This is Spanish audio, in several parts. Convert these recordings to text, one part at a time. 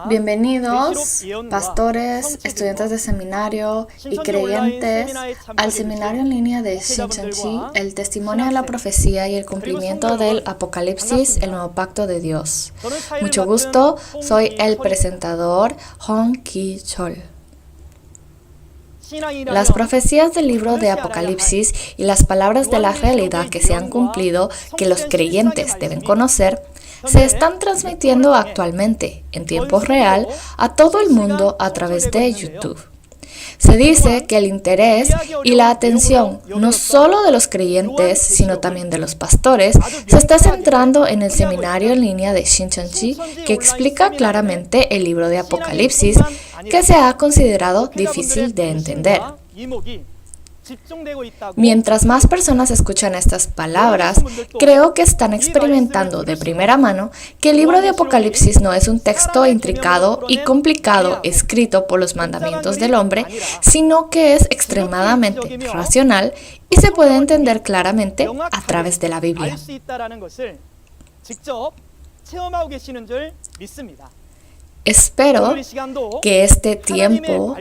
Bienvenidos, pastores, estudiantes de seminario y creyentes, al seminario en línea de Shincheonji, el testimonio de la profecía y el cumplimiento del Apocalipsis, el nuevo pacto de Dios. Mucho gusto, soy el presentador Hong Ki-chol. Las profecías del libro de Apocalipsis y las palabras de la realidad que se han cumplido, que los creyentes deben conocer, se están transmitiendo actualmente, en tiempo real, a todo el mundo a través de YouTube. Se dice que el interés y la atención, no solo de los creyentes, sino también de los pastores, se está centrando en el seminario en línea de Shincheonji, que explica claramente el libro de Apocalipsis, que se ha considerado difícil de entender. Mientras más personas escuchan estas palabras, creo que están experimentando de primera mano que el libro de Apocalipsis no es un texto intricado y complicado escrito por los mandamientos del hombre, sino que es extremadamente racional y se puede entender claramente a través de la Biblia. Espero que este tiempo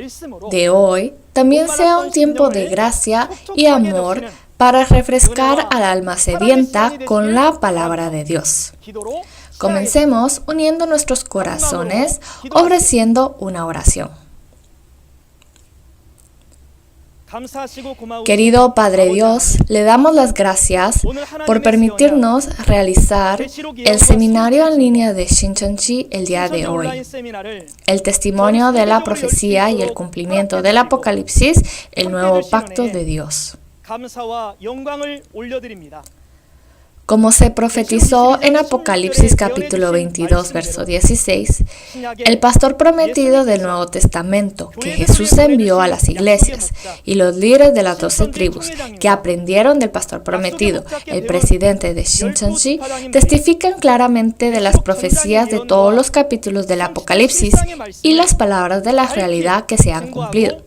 de hoy también sea un tiempo de gracia y amor para refrescar al alma sedienta con la palabra de Dios. Comencemos uniendo nuestros corazones, ofreciendo una oración. Querido Padre Dios, le damos las gracias por permitirnos realizar el seminario en línea de Shincheonji el día de hoy. El testimonio de la profecía y el cumplimiento del Apocalipsis, el nuevo pacto de Dios. Como se profetizó en Apocalipsis capítulo 22, verso 16, el pastor prometido del Nuevo Testamento que Jesús envió a las iglesias y los líderes de las 12 tribus que aprendieron del pastor prometido, el presidente de Shincheonji, testifican claramente de las profecías de todos los capítulos del Apocalipsis y las palabras de la realidad que se han cumplido.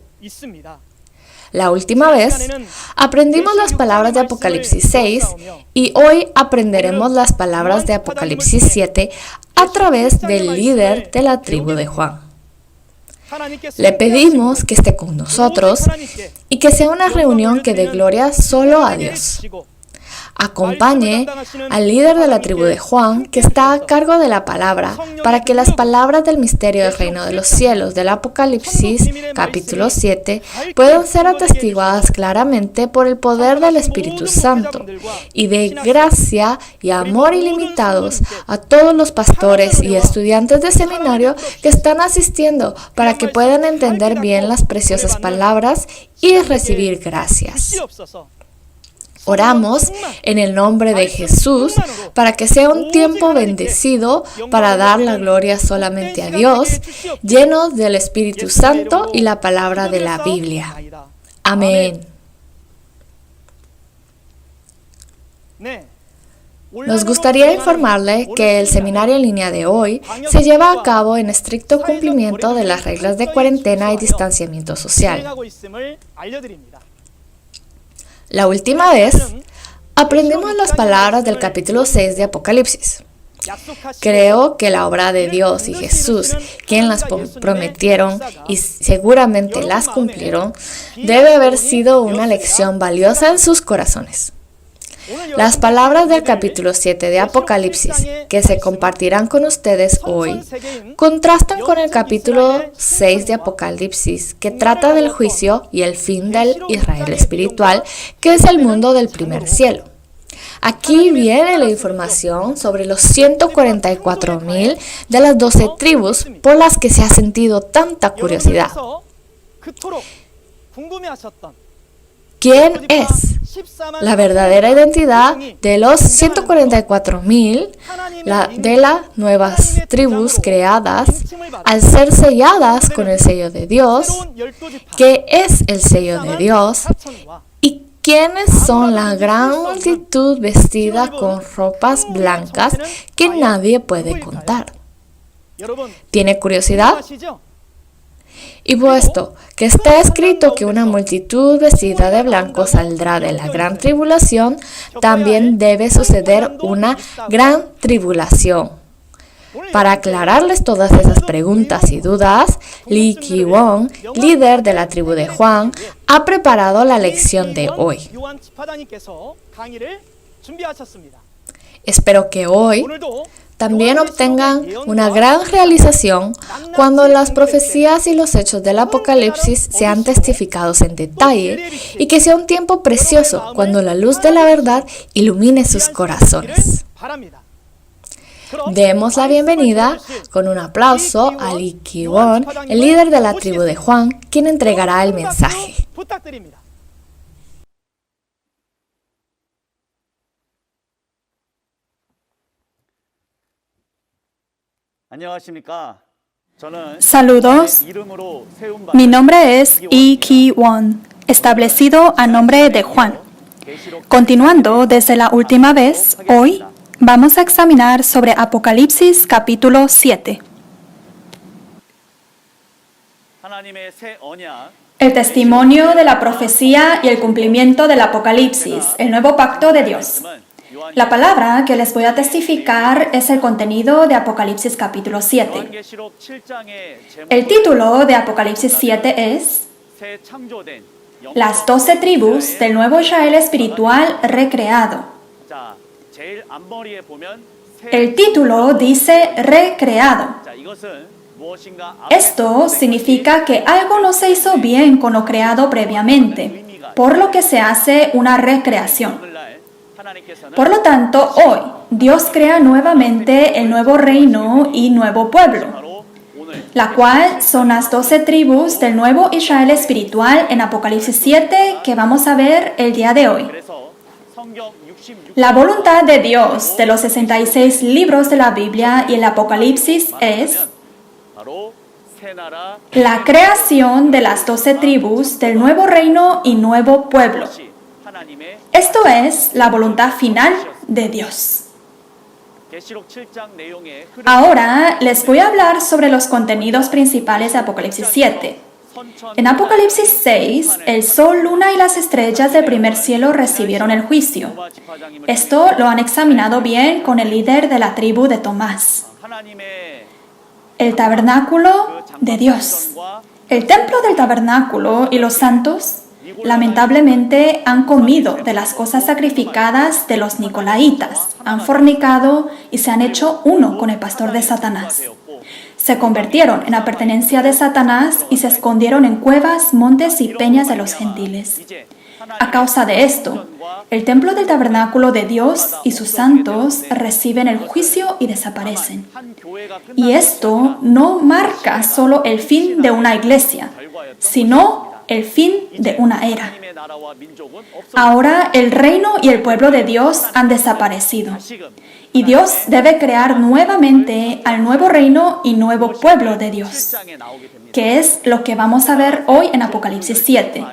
La última vez aprendimos las palabras de Apocalipsis 6 y hoy aprenderemos las palabras de Apocalipsis 7 a través del líder de la tribu de Juan. Le pedimos que esté con nosotros y que sea una reunión que dé gloria solo a Dios. Acompañe al líder de la tribu de Juan, que está a cargo de la palabra, para que las palabras del misterio del reino de los cielos del Apocalipsis, capítulo 7, puedan ser atestiguadas claramente por el poder del Espíritu Santo, y de gracia y amor ilimitados a todos los pastores y estudiantes de seminario que están asistiendo, para que puedan entender bien las preciosas palabras y recibir gracias. Oramos en el nombre de Jesús para que sea un tiempo bendecido para dar la gloria solamente a Dios, llenos del Espíritu Santo y la palabra de la Biblia. Amén. Nos gustaría informarle que el seminario en línea de hoy se lleva a cabo en estricto cumplimiento de las reglas de cuarentena y distanciamiento social. La última vez, aprendimos las palabras del capítulo 6 de Apocalipsis. Creo que la obra de Dios y Jesús, quien las prometieron y seguramente las cumplieron, debe haber sido una lección valiosa en sus corazones. Las palabras del capítulo 7 de Apocalipsis, que se compartirán con ustedes hoy, contrastan con el capítulo 6 de Apocalipsis, que trata del juicio y el fin del Israel espiritual, que es el mundo del primer cielo. Aquí viene la información sobre los 144,000 de las 12 tribus por las que se ha sentido tanta curiosidad. ¿Quién es la verdadera identidad de los 144,000 de las nuevas tribus creadas al ser selladas con el sello de Dios? ¿Qué es el sello de Dios? ¿Y quiénes son la gran multitud vestida con ropas blancas que nadie puede contar? ¿Tiene curiosidad? Y puesto que está escrito que una multitud vestida de blanco saldrá de la gran tribulación, también debe suceder una gran tribulación. Para aclararles todas esas preguntas y dudas, Lee Ki-won, líder de la tribu de Juan, ha preparado la lección de hoy. Espero que hoy también obtengan una gran realización cuando las profecías y los hechos del Apocalipsis sean testificados en detalle y que sea un tiempo precioso cuando la luz de la verdad ilumine sus corazones. Demos la bienvenida con un aplauso a Lee Ki-won, el líder de la tribu de Juan, quien entregará el mensaje. Saludos, mi nombre es Lee Ki-won, establecido a nombre de Juan. Continuando desde la última vez, hoy vamos a examinar sobre Apocalipsis capítulo 7. El testimonio de la profecía y el cumplimiento del Apocalipsis, el nuevo pacto de Dios. La palabra que les voy a testificar es el contenido de Apocalipsis capítulo 7. El título de Apocalipsis 7 es Las 12 tribus del nuevo Israel espiritual recreado. El título dice recreado. Esto significa que algo no se hizo bien con lo creado previamente, por lo que se hace una recreación. Por lo tanto, hoy, Dios crea nuevamente el nuevo reino y nuevo pueblo, la cual son las 12 tribus del nuevo Israel espiritual en Apocalipsis 7 que vamos a ver el día de hoy. La voluntad de Dios de los 66 libros de la Biblia y el Apocalipsis es la creación de las 12 tribus del nuevo reino y nuevo pueblo. Esto es la voluntad final de Dios. Ahora les voy a hablar sobre los contenidos principales de Apocalipsis 7. En Apocalipsis 6, el sol, luna y las estrellas del primer cielo recibieron el juicio. Esto lo han examinado bien con el líder de la tribu de Tomás. El tabernáculo de Dios. El templo del tabernáculo y los santos lamentablemente han comido de las cosas sacrificadas de los nicolaitas, han fornicado y se han hecho uno con el pastor de Satanás. Se convirtieron en la pertenencia de Satanás y se escondieron en cuevas, montes y peñas de los gentiles. A causa de esto, el templo del tabernáculo de Dios y sus santos reciben el juicio y desaparecen. Y esto no marca solo el fin de una iglesia, sino el fin de una era. Ahora el reino y el pueblo de Dios han desaparecido. Y Dios debe crear nuevamente al nuevo reino y nuevo pueblo de Dios, que es lo que vamos a ver hoy en Apocalipsis 7.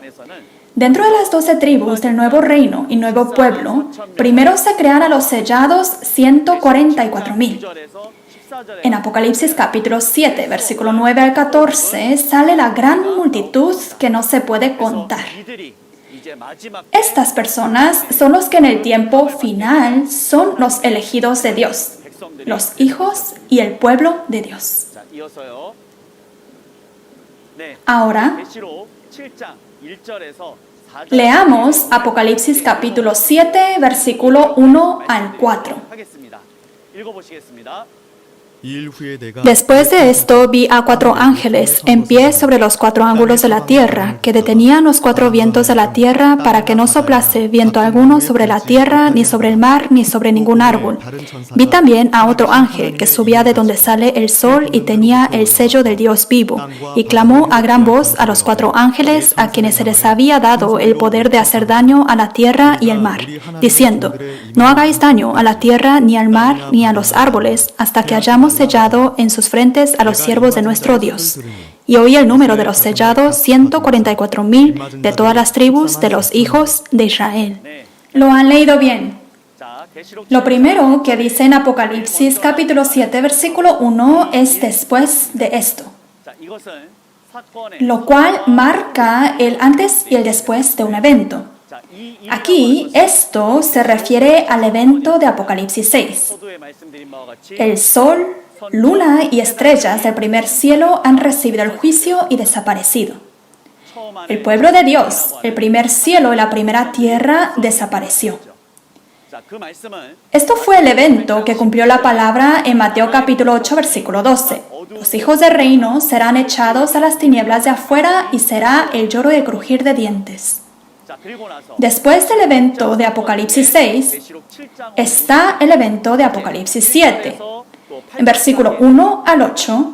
Dentro de las 12 tribus del nuevo reino y nuevo pueblo, primero se crean a los sellados 144,000. En Apocalipsis capítulo 7, versículo 9 al 14, sale la gran multitud que no se puede contar. Estas personas son los que en el tiempo final son los elegidos de Dios, los hijos y el pueblo de Dios. Ahora, leamos Apocalipsis capítulo 7, versículo 1 al 4. Después de esto vi a 4 ángeles en pie sobre los 4 ángulos de la tierra, que detenían los 4 vientos de la tierra para que no soplase viento alguno sobre la tierra, ni sobre el mar, ni sobre ningún árbol. Vi también a otro ángel que subía de donde sale el sol y tenía el sello del Dios vivo, y clamó a gran voz a los 4 ángeles a quienes se les había dado el poder de hacer daño a la tierra y al mar, diciendo: no hagáis daño a la tierra, ni al mar, ni a los árboles, hasta que hayamos sellado en sus frentes a los siervos de nuestro Dios. Y oí el número de los sellados, 144,000 de todas las tribus de los hijos de Israel. ¿Lo han leído bien? Lo primero que dice en Apocalipsis capítulo 7, versículo 1 es después de esto, lo cual marca el antes y el después de un evento. Aquí, esto se refiere al evento de Apocalipsis 6. El sol, luna y estrellas del primer cielo han recibido el juicio y desaparecido. El pueblo de Dios, el primer cielo y la primera tierra desapareció. Esto fue el evento que cumplió la palabra en Mateo capítulo 8, versículo 12. Los hijos del reino serán echados a las tinieblas de afuera y será el lloro y el crujir de dientes. Después del evento de Apocalipsis 6, está el evento de Apocalipsis 7. En versículo 1 al 8,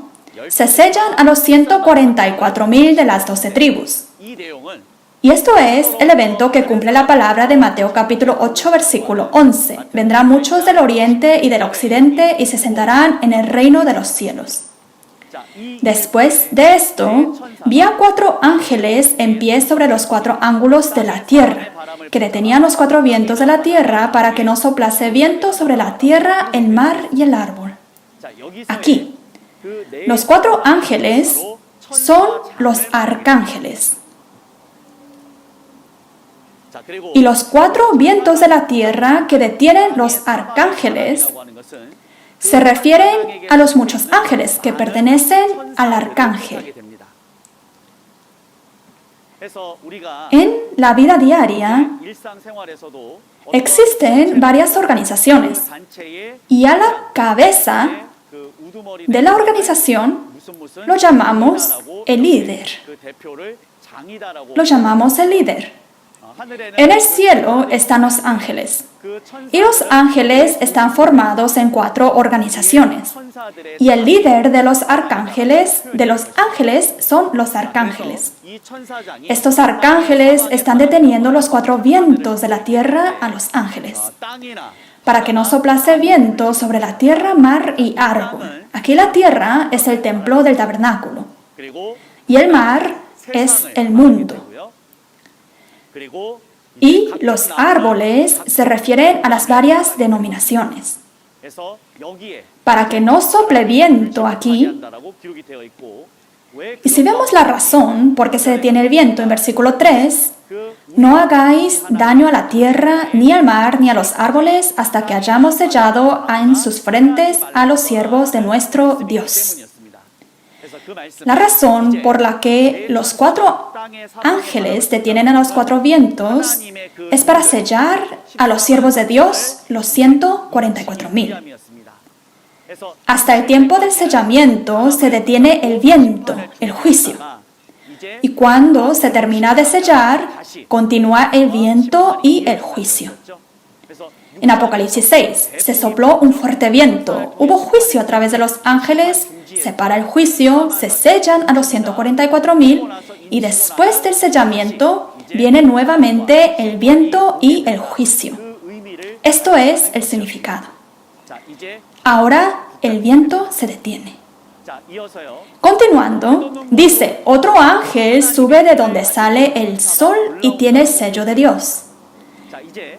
se sellan a los 144,000 de las 12 tribus. Y esto es el evento que cumple la palabra de Mateo capítulo 8, versículo 11. Vendrán muchos del oriente y del occidente y se sentarán en el reino de los cielos. Después de esto, vi a 4 ángeles en pie sobre los 4 ángulos de la tierra, que detenían los 4 vientos de la tierra para que no soplase viento sobre la tierra, el mar y el árbol. Aquí, los 4 ángeles son los arcángeles. Y los 4 vientos de la tierra que detienen los arcángeles se refieren a los muchos ángeles que pertenecen al arcángel. En la vida diaria existen varias organizaciones y a la cabeza de la organización lo llamamos el líder. Lo llamamos el líder. En el cielo están los ángeles, y los ángeles están formados en 4 organizaciones, y el líder de los ángeles son los arcángeles. Estos arcángeles están deteniendo los 4 vientos de la tierra a los ángeles, para que no soplase viento sobre la tierra, mar y árbol. Aquí la tierra es el templo del tabernáculo, y el mar es el mundo. Y los árboles se refieren a las varias denominaciones. Para que no sople viento aquí, y si vemos la razón por qué se detiene el viento en versículo 3, no hagáis daño a la tierra, ni al mar, ni a los árboles, hasta que hayamos sellado en sus frentes a los siervos de nuestro Dios. La razón por la que los 4 ángeles detienen a los 4 vientos es para sellar a los siervos de Dios, los 144,000. Hasta el tiempo del sellamiento se detiene el viento, el juicio. Y cuando se termina de sellar, continúa el viento y el juicio. En Apocalipsis 6 se sopló un fuerte viento, hubo juicio a través de los ángeles, se para el juicio, se sellan a los 144,000 y después del sellamiento viene nuevamente el viento y el juicio. Esto es el significado. Ahora el viento se detiene. Continuando, dice, otro ángel sube de donde sale el sol y tiene el sello de Dios.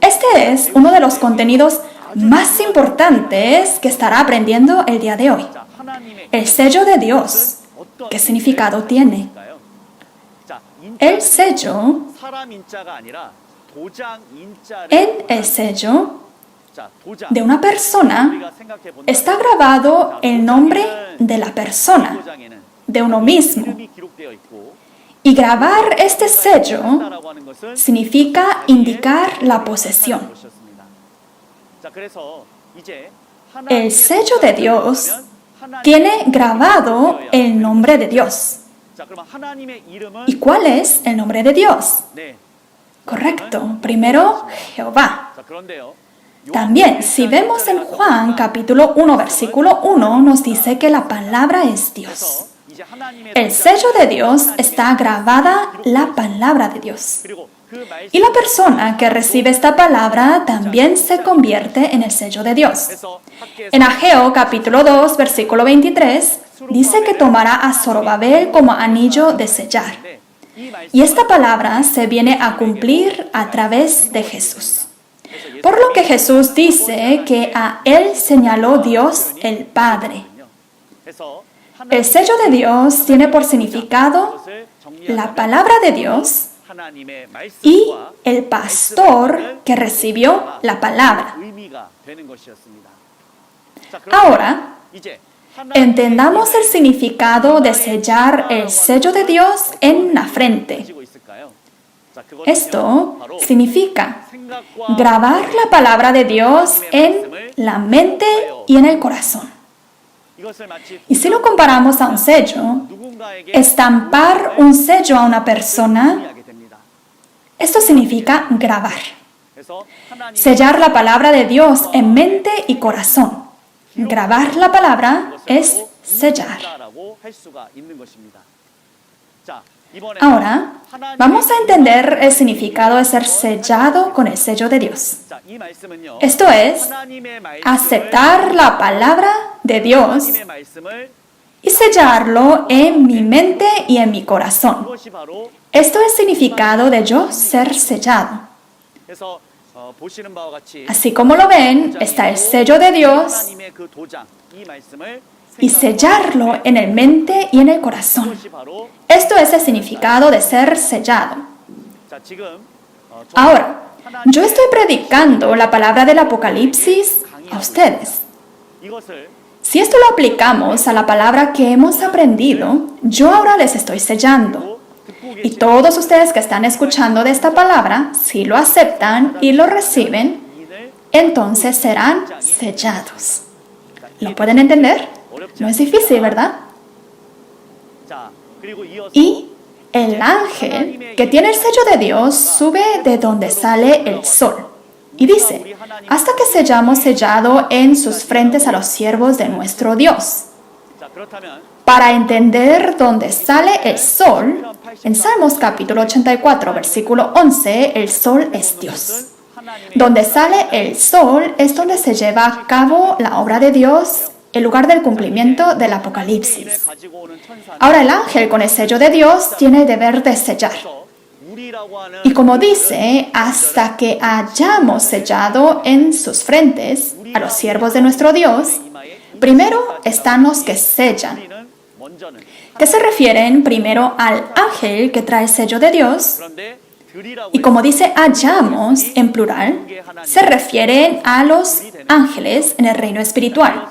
Este es uno de los contenidos más importantes que estará aprendiendo el día de hoy. El sello de Dios. ¿Qué significado tiene? El sello, en el sello de una persona está grabado el nombre de la persona, de uno mismo. Y grabar este sello significa indicar la posesión. El sello de Dios tiene grabado el nombre de Dios. ¿Y cuál es el nombre de Dios? Correcto. Primero, Jehová. También, si vemos en Juan capítulo 1, versículo 1, nos dice que la palabra es Dios. El sello de Dios está grabada la palabra de Dios. Y la persona que recibe esta palabra también se convierte en el sello de Dios. En Ageo capítulo 2, versículo 23, dice que tomará a Zorobabel como anillo de sellar. Y esta palabra se viene a cumplir a través de Jesús. Por lo que Jesús dice que a Él señaló Dios el Padre. El sello de Dios tiene por significado la palabra de Dios y el pastor que recibió la palabra. Ahora, Entendamos el significado de sellar el sello de Dios en la frente. Esto significa grabar la palabra de Dios en la mente y en el corazón. Y si lo comparamos a un sello, estampar un sello a una persona, esto significa grabar. Sellar la palabra de Dios en mente y corazón. Grabar la palabra es sellar. Ahora, vamos a entender el significado de ser sellado con el sello de Dios. Esto es, aceptar la palabra de Dios y sellarlo en mi mente y en mi corazón. Esto es el significado de yo ser sellado. Así como lo ven, está el sello de Dios y sellarlo en el mente y en el corazón. Esto es el significado de ser sellado. Ahora, yo estoy predicando la palabra del Apocalipsis a ustedes. Si esto lo aplicamos a la palabra que hemos aprendido, yo ahora les estoy sellando. Y todos ustedes que están escuchando de esta palabra, si lo aceptan y lo reciben, entonces serán sellados. ¿Lo pueden entender? No es difícil, ¿verdad? Y el ángel que tiene el sello de Dios sube de donde sale el sol. Y dice, hasta que seamos sellado en sus frentes a los siervos de nuestro Dios. Para entender dónde sale el sol, en Salmos capítulo 84, versículo 11, el sol es Dios. Donde sale el sol es donde se lleva a cabo la obra de Dios, el lugar del cumplimiento del Apocalipsis. Ahora el ángel con el sello de Dios tiene el deber de sellar. Y como dice, hasta que hayamos sellado en sus frentes a los siervos de nuestro Dios, primero están los que sellan, que se refieren primero al ángel que trae el sello de Dios, y como dice hallamos en plural, se refieren a los ángeles en el reino espiritual.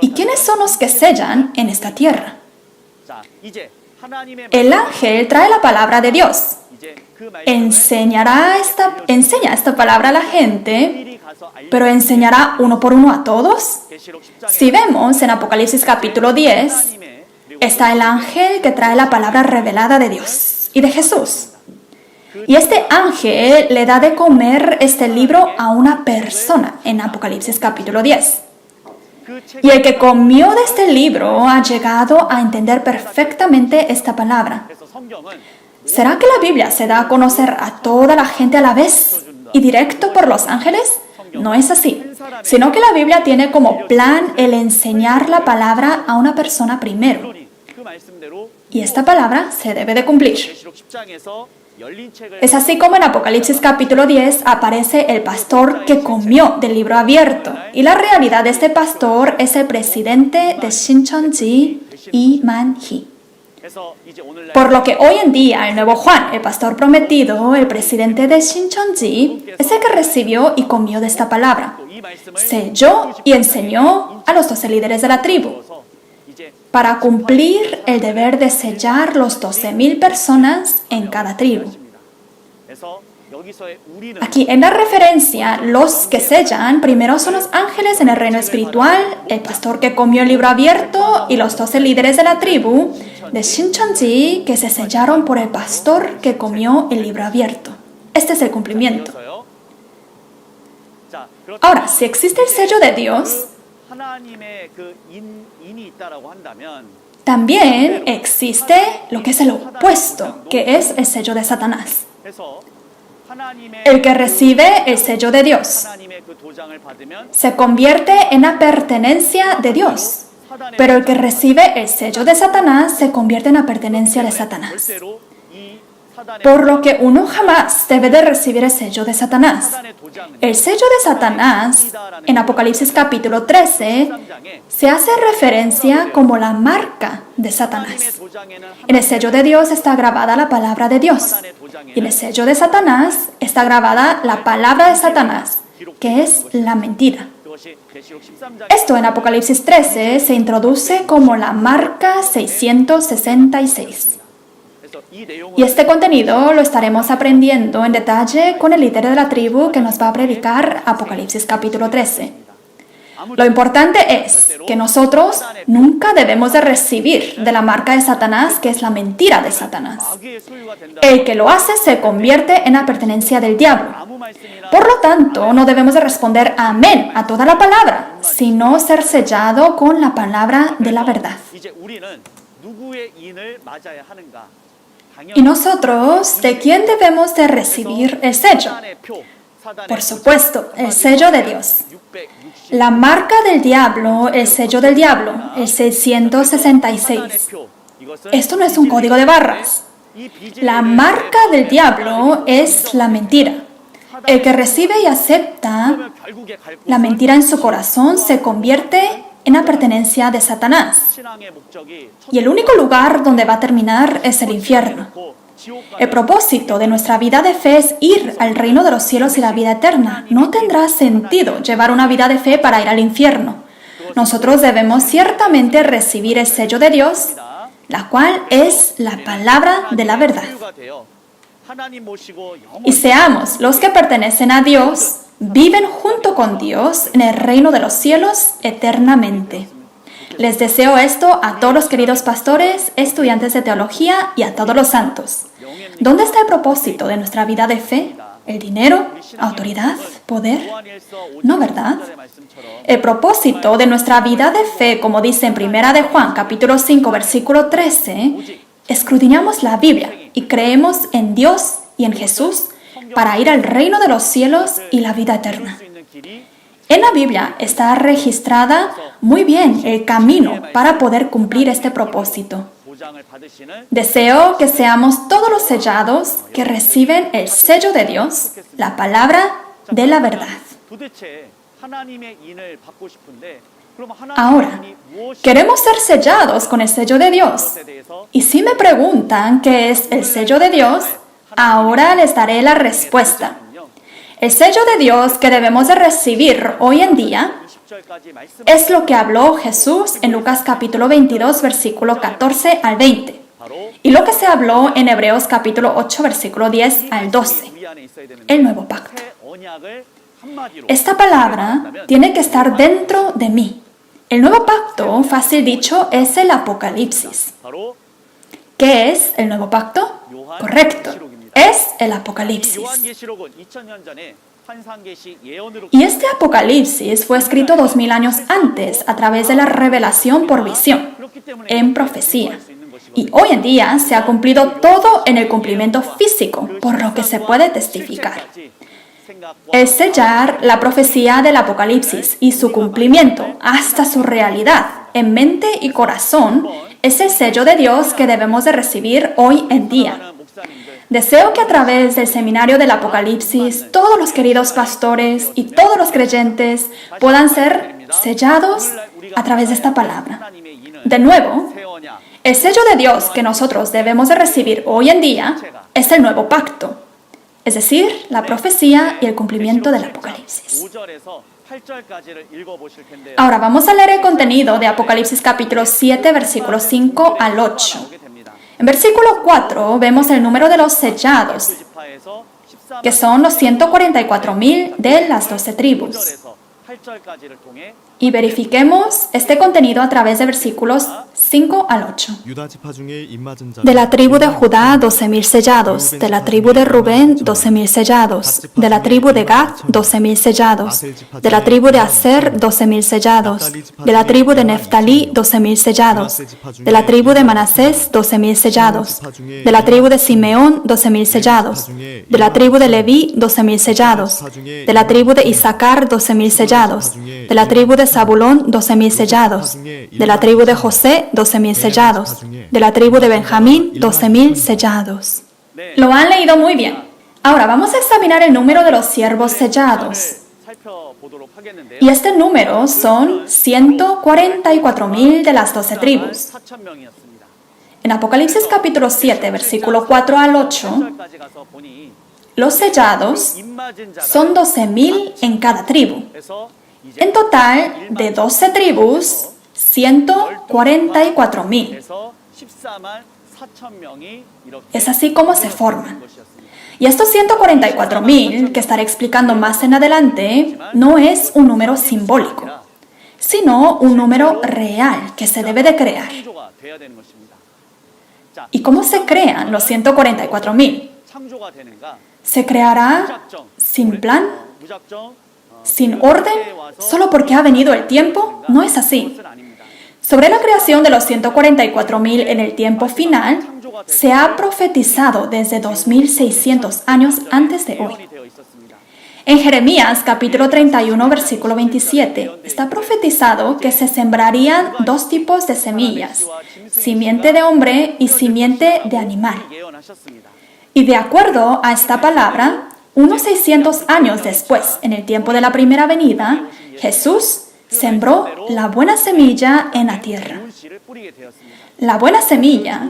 ¿Y quiénes son los que sellan en esta tierra? El ángel trae la palabra de Dios. Enseña esta palabra a la gente, pero ¿enseñará uno por uno a todos? Si vemos en Apocalipsis capítulo 10, está el ángel que trae la palabra revelada de Dios y de Jesús. Y este ángel le da de comer este libro a una persona en Apocalipsis capítulo 10. Y el que comió de este libro ha llegado a entender perfectamente esta palabra. ¿Será que la Biblia se da a conocer a toda la gente a la vez y directo por los ángeles? No es así, sino que la Biblia tiene como plan el enseñar la palabra a una persona primero. Y esta palabra se debe de cumplir. Es así como en Apocalipsis capítulo 10 aparece el pastor que comió del libro abierto. Y la realidad de este pastor es el presidente de Shincheonji, Lee Man-hee. Por lo que hoy en día el nuevo Juan, el pastor prometido, el presidente de Shincheonji, es el que recibió y comió de esta palabra. Selló y enseñó a los 12 líderes de la tribu para cumplir el deber de sellar los 12,000 personas en cada tribu. Aquí en la referencia, los que sellan primero son los ángeles en el reino espiritual, el pastor que comió el libro abierto y los 12 líderes de la tribu de Shincheonji que se sellaron por el pastor que comió el libro abierto. Este es el cumplimiento. Ahora, si existe el sello de Dios, también existe lo que es el opuesto, que es el sello de Satanás. El que recibe el sello de Dios se convierte en la pertenencia de Dios, pero el que recibe el sello de Satanás se convierte en la pertenencia de Satanás. Por lo que uno jamás debe de recibir el sello de Satanás. El sello de Satanás, en Apocalipsis capítulo 13, se hace referencia como la marca de Satanás. En el sello de Dios está grabada la palabra de Dios. Y en el sello de Satanás está grabada la palabra de Satanás, que es la mentira. Esto en Apocalipsis 13 se introduce como la marca 666. Y este contenido lo estaremos aprendiendo en detalle con el líder de la tribu que nos va a predicar Apocalipsis capítulo 13. Lo importante es que nosotros nunca debemos de recibir de la marca de Satanás, que es la mentira de Satanás. El que lo hace se convierte en la pertenencia del diablo. Por lo tanto, no debemos de responder amén a toda la palabra, sino ser sellado con la palabra de la verdad. ¿Y nosotros de quién debemos de recibir el sello? Por supuesto, el sello de Dios. La marca del diablo, el sello del diablo, el 666. Esto no es un código de barras. La marca del diablo es la mentira. El que recibe y acepta la mentira en su corazón se convierte en la pertenencia de Satanás. Y el único lugar donde va a terminar es el infierno. El propósito de nuestra vida de fe es ir al reino de los cielos y la vida eterna. No tendrá sentido llevar una vida de fe para ir al infierno. Nosotros debemos ciertamente recibir el sello de Dios, la cual es la palabra de la verdad. Y seamos los que pertenecen a Dios, viven junto con Dios en el reino de los cielos eternamente. Les deseo esto a todos los queridos pastores, estudiantes de teología y a todos los santos. ¿Dónde está el propósito de nuestra vida de fe? ¿El dinero? ¿Autoridad? ¿Poder? No, ¿verdad? El propósito de nuestra vida de fe, como dice en 1 de Juan, capítulo 5, versículo 13, escudriñamos la Biblia y creemos en Dios y en Jesús para ir al reino de los cielos y la vida eterna. En la Biblia está registrada muy bien el camino para poder cumplir este propósito. Deseo que seamos todos los sellados que reciben el sello de Dios, la palabra de la verdad. Ahora, queremos ser sellados con el sello de Dios. Y si me preguntan qué es el sello de Dios, ahora les daré la respuesta. El sello de Dios que debemos de recibir hoy en día es lo que habló Jesús en Lucas capítulo 22, versículo 14 al 20. Y lo que se habló en Hebreos capítulo 8, versículo 10 al 12. El nuevo pacto. Esta palabra tiene que estar dentro de mí. El nuevo pacto, fácil dicho, es el Apocalipsis. ¿Qué es el nuevo pacto? Correcto. Es el Apocalipsis. Y este Apocalipsis fue escrito 2000 años antes a través de la revelación por visión, en profecía. Y hoy en día se ha cumplido todo en el cumplimiento físico, por lo que se puede testificar. El sellar la profecía del Apocalipsis y su cumplimiento hasta su realidad en mente y corazón es el sello de Dios que debemos de recibir hoy en día. Deseo que a través del seminario del Apocalipsis todos los queridos pastores y todos los creyentes puedan ser sellados a través de esta palabra. De nuevo, el sello de Dios que nosotros debemos de recibir hoy en día es el nuevo pacto, es decir, la profecía y el cumplimiento del Apocalipsis. Ahora vamos a leer el contenido de Apocalipsis capítulo 7, versículos 5 al 8. En versículo 4 vemos el número de los sellados, que son los 144,000 de las 12 tribus. Y verifiquemos este contenido a través de versículos 5 al 8. De la tribu de Judá, 12,000 sellados. De la tribu de Rubén, 12,000 sellados. De la tribu de Gad, 12,000 sellados. De la tribu de Aser, 12,000 sellados. De la tribu de Neftalí, 12,000 sellados. De la tribu de Manasés, 12,000 sellados. De la tribu de Simeón, 12,000 sellados. De la tribu de Leví, 12,000 sellados. De la tribu de Isaacar, 12,000 sellados. De la tribu de Zabulón, 12,000 sellados. De la tribu de José, 12,000 sellados. De la tribu de Benjamín, 12,000 sellados. Lo han leído muy bien. Ahora vamos a examinar el número de los siervos sellados. Y este número son 144,000 de las 12 tribus. En Apocalipsis capítulo 7, versículo 4 al 8, los sellados son 12,000 en cada tribu. En total, de 12 tribus, 144,000. Es así como se forman. Y estos 144,000, que estaré explicando más en adelante, no es un número simbólico, sino un número real que se debe de crear. ¿Y cómo se crean los 144,000? ¿Se creará sin plan? ¿Sin orden? ¿Solo porque ha venido el tiempo? No es así. Sobre la creación de los 144,000 en el tiempo final, se ha profetizado desde 2600 años antes de hoy. En Jeremías capítulo 31, versículo 27, está profetizado que se sembrarían dos tipos de semillas, simiente de hombre y simiente de animal. Y de acuerdo a esta palabra, unos 600 años después, en el tiempo de la primera venida, Jesús sembró la buena semilla en la tierra. La buena semilla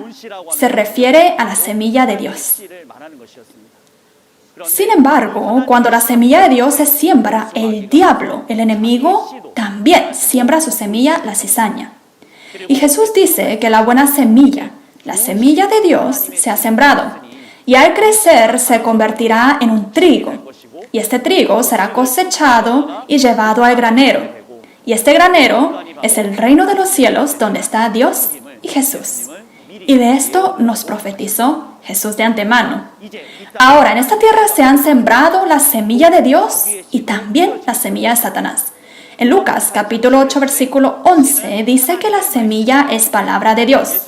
se refiere a la semilla de Dios. Sin embargo, cuando la semilla de Dios se siembra, el diablo, el enemigo, también siembra su semilla, la cizaña. Y Jesús dice que la buena semilla, la semilla de Dios, se ha sembrado. Y al crecer se convertirá en un trigo. Y este trigo será cosechado y llevado al granero. Y este granero es el reino de los cielos donde está Dios y Jesús. Y de esto nos profetizó Jesús de antemano. Ahora, en esta tierra se han sembrado la semilla de Dios y también la semilla de Satanás. En Lucas capítulo 8, versículo 11, dice que la semilla es palabra de Dios.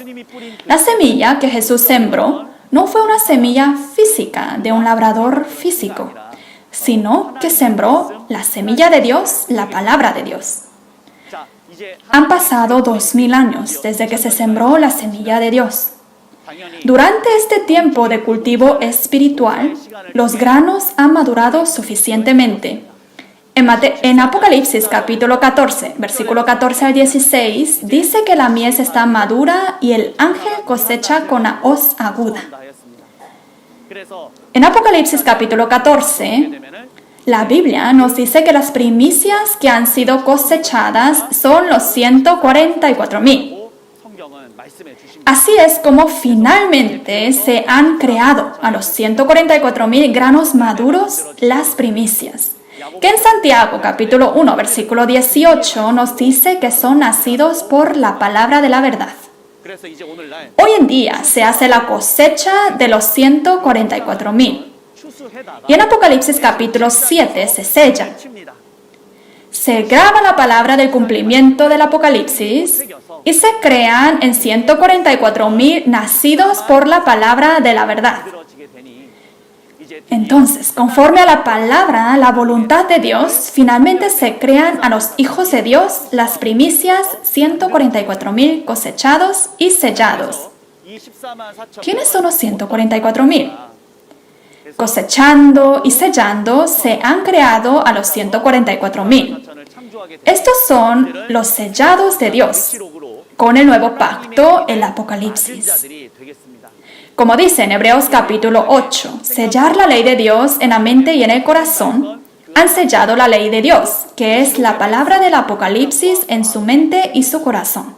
La semilla que Jesús sembró no fue una semilla física de un labrador físico, sino que sembró la semilla de Dios, la palabra de Dios. Han pasado 2000 años desde que se sembró la semilla de Dios. Durante este tiempo de cultivo espiritual, los granos han madurado suficientemente. En Apocalipsis capítulo 14, versículo 14 al 16, dice que la mies está madura y el ángel cosecha con la hoz aguda. En Apocalipsis capítulo 14, la Biblia nos dice que las primicias que han sido cosechadas son los 144,000. Así es como finalmente se han creado a los 144,000 granos maduros las primicias, que en Santiago capítulo 1 versículo 18 nos dice que son nacidos por la palabra de la verdad. Hoy en día se hace la cosecha de los 144,000. Y en Apocalipsis capítulo 7 se sella. Se graba la palabra del cumplimiento del Apocalipsis y se crean en 144,000 nacidos por la palabra de la verdad. Entonces, conforme a la palabra, la voluntad de Dios, finalmente se crean a los hijos de Dios las primicias, 144,000 cosechados y sellados. ¿Quiénes son los 144,000? Cosechando y sellando se han creado a los 144,000. Estos son los sellados de Dios, con el nuevo pacto, el Apocalipsis. Como dice en Hebreos capítulo 8, sellar la ley de Dios en la mente y en el corazón, han sellado la ley de Dios, que es la palabra del Apocalipsis en su mente y su corazón.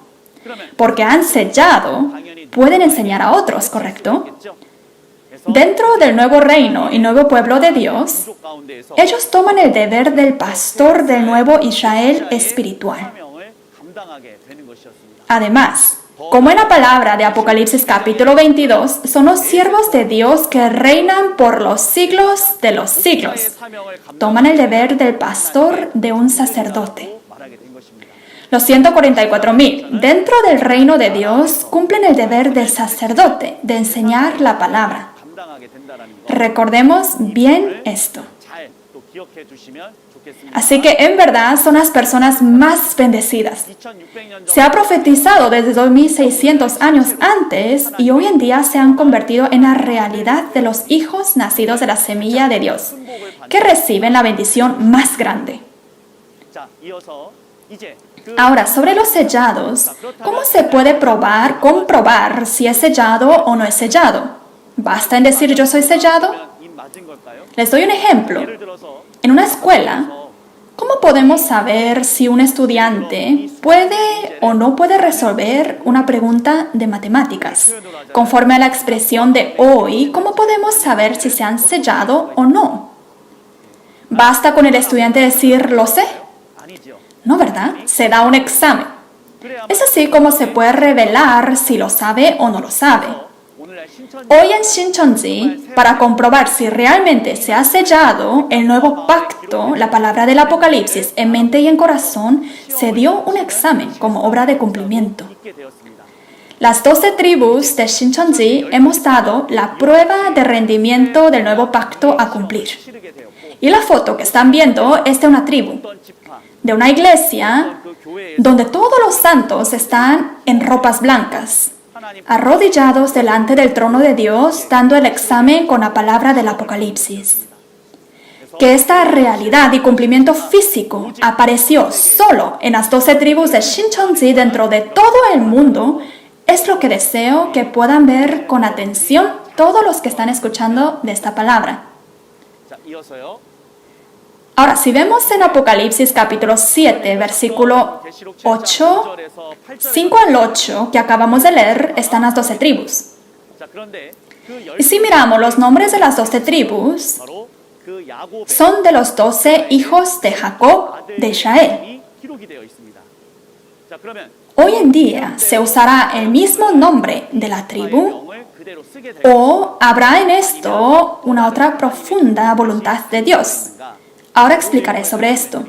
Porque han sellado, pueden enseñar a otros, ¿correcto? Dentro del nuevo reino y nuevo pueblo de Dios, ellos toman el deber del pastor del nuevo Israel espiritual. Además, como en la palabra de Apocalipsis capítulo 22, son los siervos de Dios que reinan por los siglos de los siglos. Toman el deber del pastor de un sacerdote. Los 144,000 dentro del reino de Dios cumplen el deber del sacerdote de enseñar la palabra. Recordemos bien esto. Así que en verdad son las personas más bendecidas. Se ha profetizado desde 2600 años antes y hoy en día se han convertido en la realidad de los hijos nacidos de la semilla de Dios, que reciben la bendición más grande. Ahora, sobre los sellados, ¿cómo se puede comprobar si es sellado o no es sellado? ¿Basta en decir yo soy sellado? Les doy un ejemplo. En una escuela, ¿Cómo podemos saber si un estudiante puede o no puede resolver una pregunta de matemáticas? Conforme a la expresión de hoy, ¿cómo podemos saber si se han sellado o no? ¿Basta con el estudiante decir lo sé? No, ¿verdad? Se da un examen. Es así como se puede revelar si lo sabe o no lo sabe. Hoy en Shincheonji, para comprobar si realmente se ha sellado el nuevo pacto, la palabra del Apocalipsis en mente y en corazón, se dio un examen como obra de cumplimiento. Las 12 tribus de Shincheonji hemos dado la prueba de rendimiento del nuevo pacto a cumplir. Y la foto que están viendo es de una tribu, de una iglesia donde todos los santos están en ropas blancas, arrodillados delante del trono de Dios, dando el examen con la palabra del Apocalipsis. Que esta realidad y cumplimiento físico apareció solo en las 12 tribus de Shincheonji dentro de todo el mundo, es lo que deseo que puedan ver con atención todos los que están escuchando de esta palabra. Ahora, si vemos en Apocalipsis capítulo 7, versículo 8, 5 al 8, que acabamos de leer, están las 12 tribus. Y si miramos los nombres de las 12 tribus, son de los 12 hijos de Jacob de Israel. Hoy en día, ¿se usará el mismo nombre de la tribu? ¿O habrá en esto una otra profunda voluntad de Dios? Ahora explicaré sobre esto.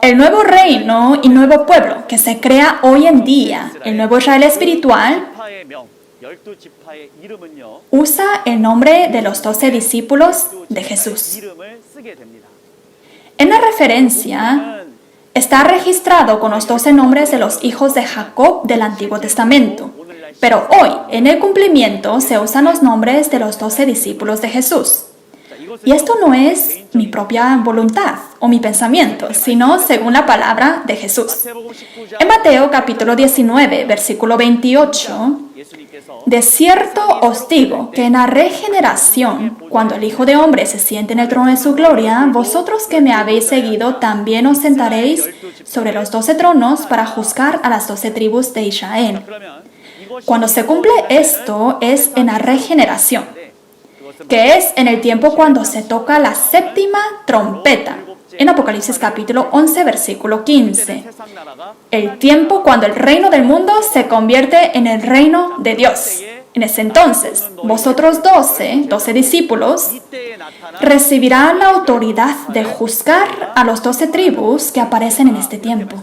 El nuevo reino y nuevo pueblo que se crea hoy en día, el nuevo Israel espiritual, usa el nombre de los 12 discípulos de Jesús. En la referencia está registrado con los 12 nombres de los hijos de Jacob del Antiguo Testamento. Pero hoy, en el cumplimiento, se usan los nombres de los 12 discípulos de Jesús. Y esto no es mi propia voluntad o mi pensamiento, sino según la palabra de Jesús. En Mateo capítulo 19, versículo 28, de cierto os digo que en la regeneración, cuando el Hijo de Hombre se siente en el trono de su gloria, vosotros que me habéis seguido también os sentaréis sobre los 12 tronos para juzgar a las 12 tribus de Israel. Cuando se cumple esto es en la regeneración, que es en el tiempo cuando se toca la séptima trompeta, en Apocalipsis capítulo 11, versículo 15. El tiempo cuando el reino del mundo se convierte en el reino de Dios. En ese entonces, vosotros 12 discípulos, recibirán la autoridad de juzgar a los 12 tribus que aparecen en este tiempo.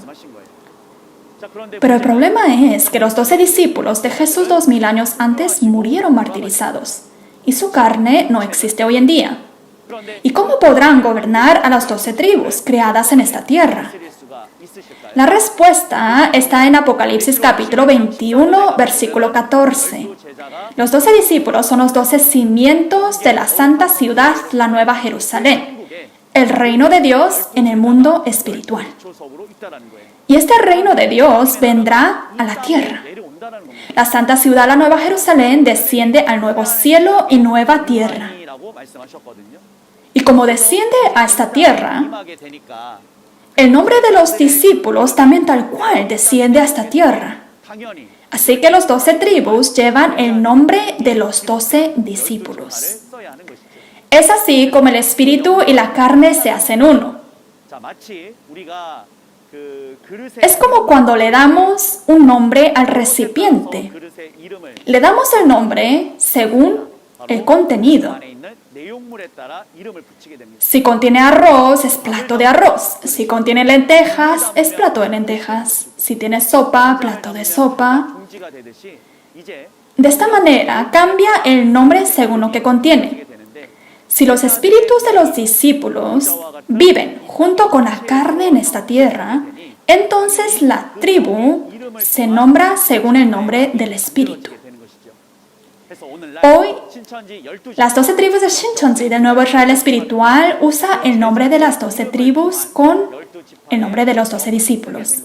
Pero el problema es que los 12 discípulos de Jesús 2000 años antes murieron martirizados y su carne no existe hoy en día. ¿Y cómo podrán gobernar a las 12 tribus creadas en esta tierra? La respuesta está en Apocalipsis capítulo 21, versículo 14. Los 12 discípulos son los 12 cimientos de la santa ciudad, la Nueva Jerusalén, el reino de Dios en el mundo espiritual. Y este reino de Dios vendrá a la tierra. La santa ciudad, la Nueva Jerusalén, desciende al nuevo cielo y nueva tierra. Y como desciende a esta tierra, el nombre de los discípulos también tal cual desciende a esta tierra. Así que los 12 tribus llevan el nombre de los 12 discípulos. Es así como el espíritu y la carne se hacen uno. Es como cuando le damos un nombre al recipiente. Le damos el nombre según el contenido. Si contiene arroz, es plato de arroz. Si contiene lentejas, es plato de lentejas. Si tiene sopa, plato de sopa. De esta manera, cambia el nombre según lo que contiene. Si los espíritus de los discípulos viven junto con la carne en esta tierra, entonces la tribu se nombra según el nombre del espíritu. Hoy, las 12 tribus de Shincheonji del Nuevo Israel espiritual usa el nombre de las 12 tribus con el nombre de los 12 discípulos.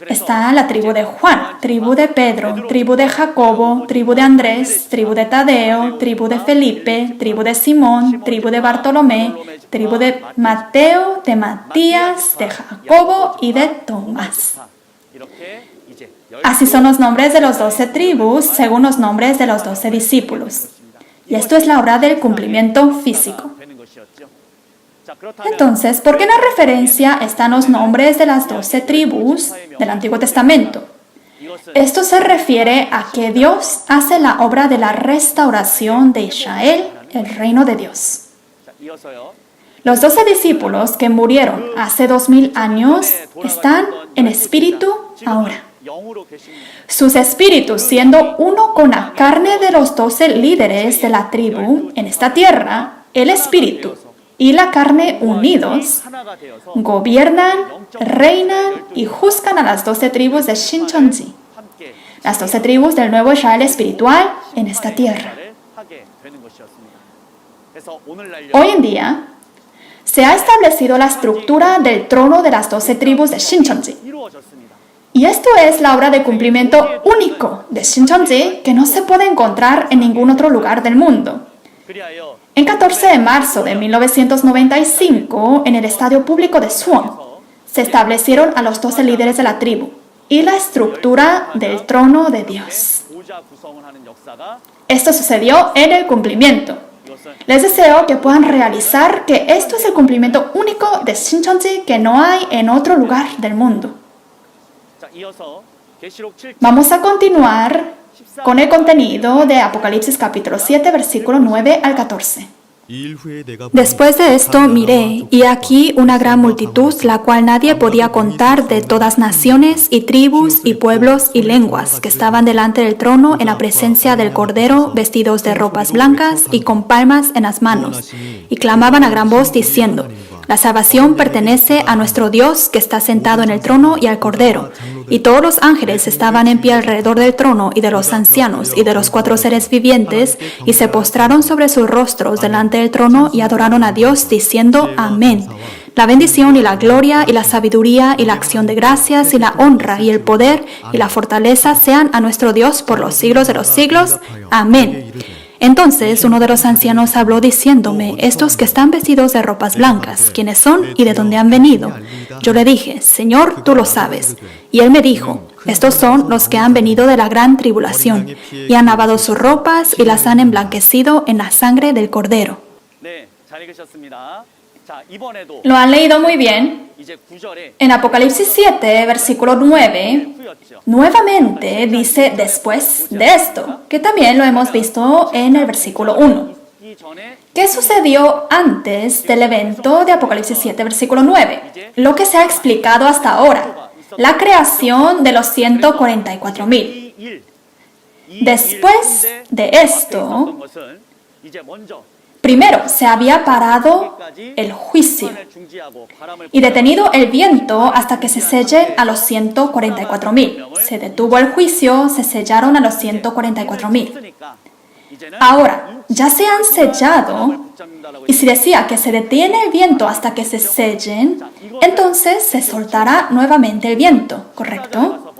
Está la tribu de Juan, tribu de Pedro, tribu de Jacobo, tribu de Andrés, tribu de Tadeo, tribu de Felipe, tribu de Simón, tribu de Bartolomé, tribu de Mateo, de Matías, de Jacobo y de Tomás. Así son los nombres de los 12 tribus según los nombres de los 12 discípulos. Y esto es la hora del cumplimiento físico. Entonces, ¿por qué en la referencia están los nombres de las 12 tribus del Antiguo Testamento? Esto se refiere a que Dios hace la obra de la restauración de Israel, el reino de Dios. Los 12 discípulos que murieron hace 2000 años están en espíritu ahora. Sus espíritus, siendo uno con la carne de los 12 líderes de la tribu en esta tierra, el espíritu y la carne unidos, gobiernan, reinan y juzgan a las 12 tribus de Shincheonji, las 12 tribus del nuevo Israel espiritual en esta tierra. Hoy en día, se ha establecido la estructura del trono de las 12 tribus de Shincheonji. Y esto es la obra de cumplimiento único de Shincheonji que no se puede encontrar en ningún otro lugar del mundo. En 14 de marzo de 1995, en el estadio público de Suwon, se establecieron a los 12 líderes de la tribu y la estructura del trono de Dios. Esto sucedió en el cumplimiento. Les deseo que puedan realizar que esto es el cumplimiento único de Shincheonji que no hay en otro lugar del mundo. Vamos a continuar con el contenido de Apocalipsis capítulo 7, versículo 9 al 14. Después de esto miré, y aquí una gran multitud, la cual nadie podía contar, de todas naciones y tribus y pueblos y lenguas, que estaban delante del trono en la presencia del Cordero, vestidos de ropas blancas y con palmas en las manos, y clamaban a gran voz diciendo: la salvación pertenece a nuestro Dios que está sentado en el trono y al Cordero. Y todos los ángeles estaban en pie alrededor del trono y de los ancianos y de los 4 seres vivientes, y se postraron sobre sus rostros delante del trono y adoraron a Dios diciendo: Amén. La bendición y la gloria y la sabiduría y la acción de gracias y la honra y el poder y la fortaleza sean a nuestro Dios por los siglos de los siglos. Amén. Entonces uno de los ancianos habló diciéndome: estos que están vestidos de ropas blancas, ¿quiénes son y de dónde han venido? Yo le dije: Señor, tú lo sabes. Y él me dijo: estos son los que han venido de la gran tribulación, y han lavado sus ropas y las han emblanquecido en la sangre del Cordero. Lo han leído muy bien. En Apocalipsis 7, versículo 9, nuevamente dice después de esto, que también lo hemos visto en el versículo 1. ¿Qué sucedió antes del evento de Apocalipsis 7, versículo 9? Lo que se ha explicado hasta ahora, la creación de los 144,000. Después de esto, primero se había parado el juicio y detenido el viento hasta que se sellen a los 144,000. Se detuvo el juicio, se sellaron a los 144,000. Ahora, ya se han sellado, y si decía que se detiene el viento hasta que se sellen, entonces se soltará nuevamente el viento, ¿correcto?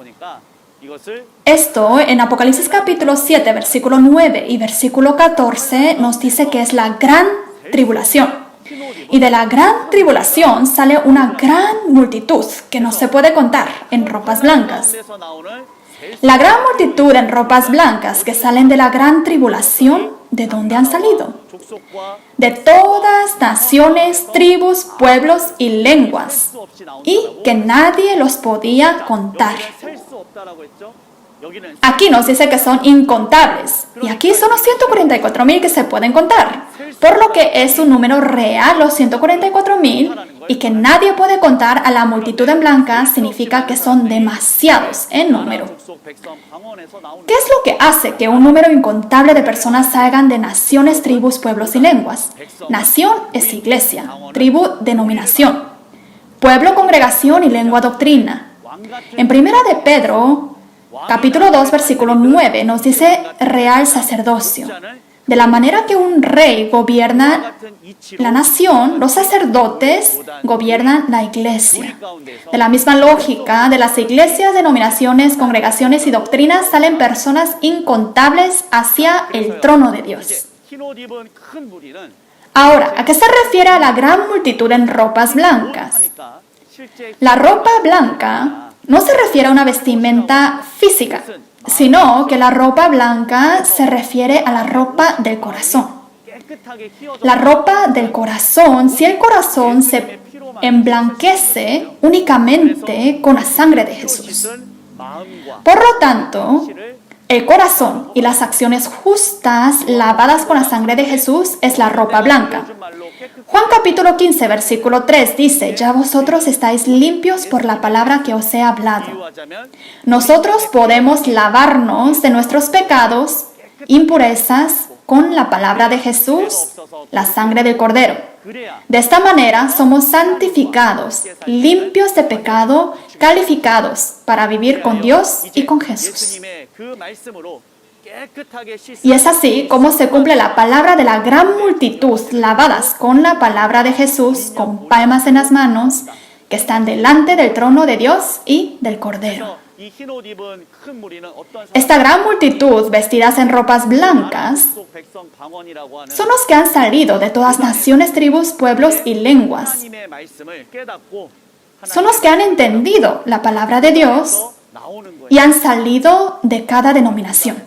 Esto en Apocalipsis capítulo 7, versículo 9 y versículo 14 nos dice que es la gran tribulación. Y de la gran tribulación sale una gran multitud que no se puede contar en ropas blancas. La gran multitud en ropas blancas que salen de la gran tribulación, ¿de dónde han salido? De todas naciones, tribus, pueblos y lenguas, y que nadie los podía contar. Aquí nos dice que son incontables, y aquí son los 144,000 que se pueden contar, por lo que es un número real los 144,000, y que nadie puede contar a la multitud en blanca significa que son demasiados en número. ¿Qué es lo que hace que un número incontable de personas salgan de naciones, tribus, pueblos y lenguas? Nación es iglesia, tribu, denominación, pueblo, congregación y lengua, doctrina. En primera de Pedro, capítulo 2, versículo 9, nos dice real sacerdocio. De la manera que un rey gobierna la nación, los sacerdotes gobiernan la iglesia. De la misma lógica, de las iglesias, denominaciones, congregaciones y doctrinas salen personas incontables hacia el trono de Dios. Ahora, ¿a qué se refiere a la gran multitud en ropas blancas? La ropa blanca no se refiere a una vestimenta física, sino que la ropa blanca se refiere a la ropa del corazón. La ropa del corazón, si el corazón se emblanquece únicamente con la sangre de Jesús. Por lo tanto, el corazón y las acciones justas lavadas con la sangre de Jesús es la ropa blanca. Juan capítulo 15, versículo 3 dice, ya vosotros estáis limpios por la palabra que os he hablado. Nosotros podemos lavarnos de nuestros pecados, impurezas, con la palabra de Jesús, la sangre del Cordero. De esta manera somos santificados, limpios de pecado, calificados para vivir con Dios y con Jesús. Y es así como se cumple la palabra de la gran multitud lavadas con la palabra de Jesús, con palmas en las manos, que están delante del trono de Dios y del Cordero. Esta gran multitud vestidas en ropas blancas son los que han salido de todas naciones, tribus, pueblos y lenguas. Son los que han entendido la palabra de Dios y han salido de cada denominación.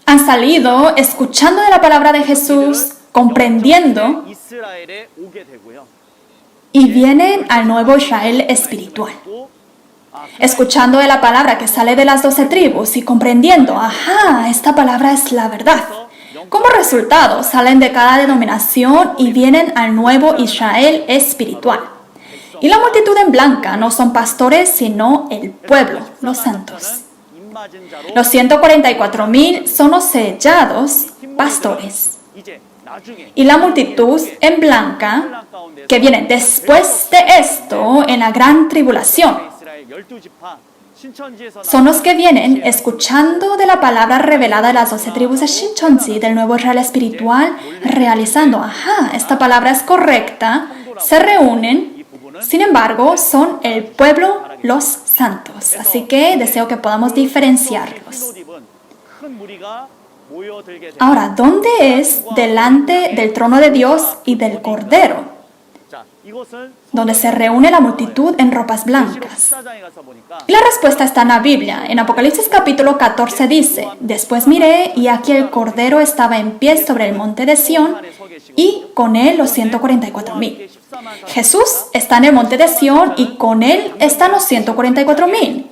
Han salido escuchando de la palabra de Jesús, comprendiendo, y vienen al nuevo Israel espiritual. Escuchando de la palabra que sale de las 12 tribus y comprendiendo, esta palabra es la verdad. Como resultado, salen de cada denominación y vienen al nuevo Israel espiritual. Y la multitud en blanca no son pastores, sino el pueblo, los santos. Los 144,000 son los sellados pastores. Y la multitud en blanca, que viene después de esto en la gran tribulación, son los que vienen escuchando de la palabra revelada de las 12 tribus de Shincheonji, del nuevo Israel espiritual, realizando, esta palabra es correcta, se reúnen, sin embargo, son el pueblo, los santos. Así que deseo que podamos diferenciarlos. Ahora, ¿dónde es delante del trono de Dios y del Cordero? Donde se reúne la multitud en ropas blancas. Y la respuesta está en la Biblia. En Apocalipsis capítulo 14 dice, después miré y aquí el Cordero estaba en pie sobre el monte de Sión y con él los 144,000. Jesús está en el monte de Sión y con él están los 144,000.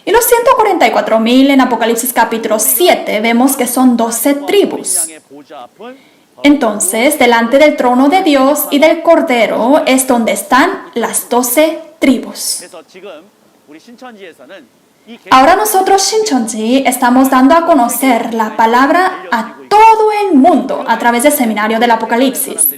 Y los 144,000 en Apocalipsis capítulo 7 vemos que son 12 tribus. Entonces, delante del trono de Dios y del Cordero es donde están las 12 tribus. Ahora nosotros, Shincheonji, estamos dando a conocer la palabra a todo el mundo a través del seminario del Apocalipsis.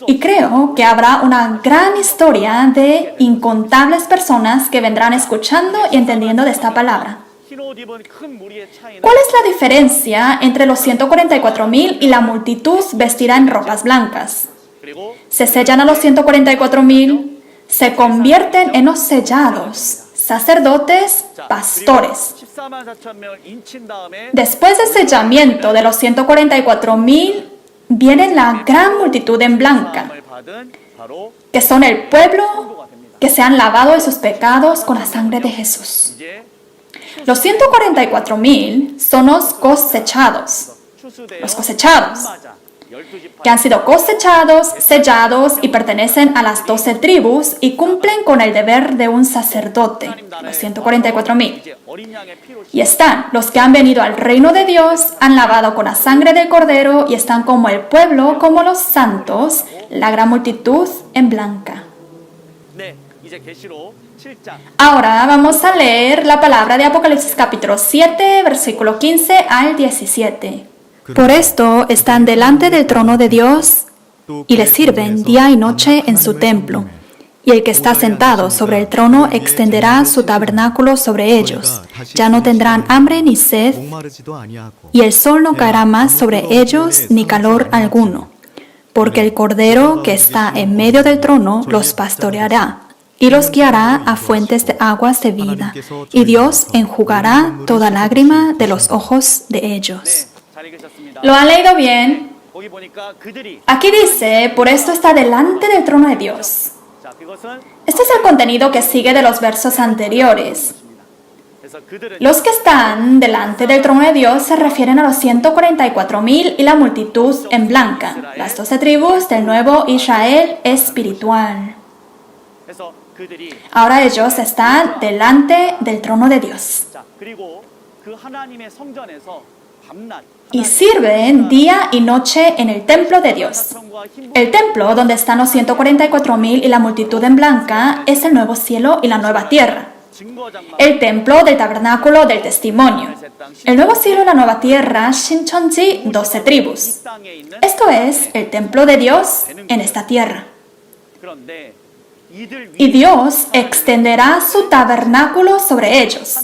Y creo que habrá una gran historia de incontables personas que vendrán escuchando y entendiendo de esta palabra. ¿Cuál es la diferencia entre los 144,000 y la multitud vestida en ropas blancas? Se sellan a los 144,000, se convierten en los sellados, sacerdotes, pastores. Después del sellamiento de los 144,000, viene la gran multitud en blanca, que son el pueblo que se han lavado de sus pecados con la sangre de Jesús. Los 144,000 son los cosechados, que han sido cosechados, sellados y pertenecen a las 12 tribus y cumplen con el deber de un sacerdote, los 144,000. Y están los que han venido al reino de Dios, han lavado con la sangre del Cordero y están como el pueblo, como los santos, la gran multitud en blanca. Ahora vamos a leer la palabra de Apocalipsis capítulo 7, versículo 15 al 17. Por esto están delante del trono de Dios y le sirven día y noche en su templo. Y el que está sentado sobre el trono extenderá su tabernáculo sobre ellos. Ya no tendrán hambre ni sed, y el sol no caerá más sobre ellos ni calor alguno, porque el Cordero que está en medio del trono los pastoreará, y los guiará a fuentes de aguas de vida, y Dios enjugará toda lágrima de los ojos de ellos. ¿Lo han leído bien? Aquí dice, por esto está delante del trono de Dios. Este es el contenido que sigue de los versos anteriores. Los que están delante del trono de Dios se refieren a los 144,000 y la multitud en blanca, las 12 tribus del nuevo Israel espiritual. Ahora ellos están delante del trono de Dios y sirven día y noche en el templo de Dios. El templo donde están los 144,000 y la multitud en blanca es el nuevo cielo y la nueva tierra. El templo del tabernáculo del testimonio. El nuevo cielo y la nueva tierra, Shincheonji, 12 tribus. Esto es el templo de Dios en esta tierra. Y Dios extenderá su tabernáculo sobre ellos.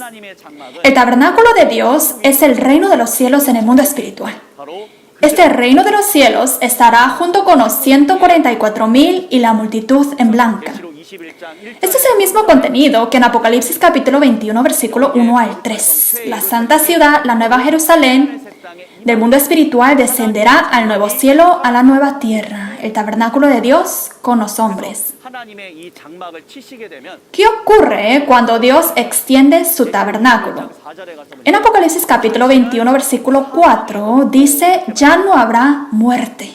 El tabernáculo de Dios es el reino de los cielos en el mundo espiritual. Este reino de los cielos estará junto con los 144,000 y la multitud en blanca. Este es el mismo contenido que en Apocalipsis capítulo 21, versículo 1 al 3. La santa ciudad, la nueva Jerusalén, del mundo espiritual descenderá al nuevo cielo, a la nueva tierra, el tabernáculo de Dios con los hombres. ¿Qué ocurre cuando Dios extiende su tabernáculo? En Apocalipsis capítulo 21, versículo 4, dice, ya no habrá muerte.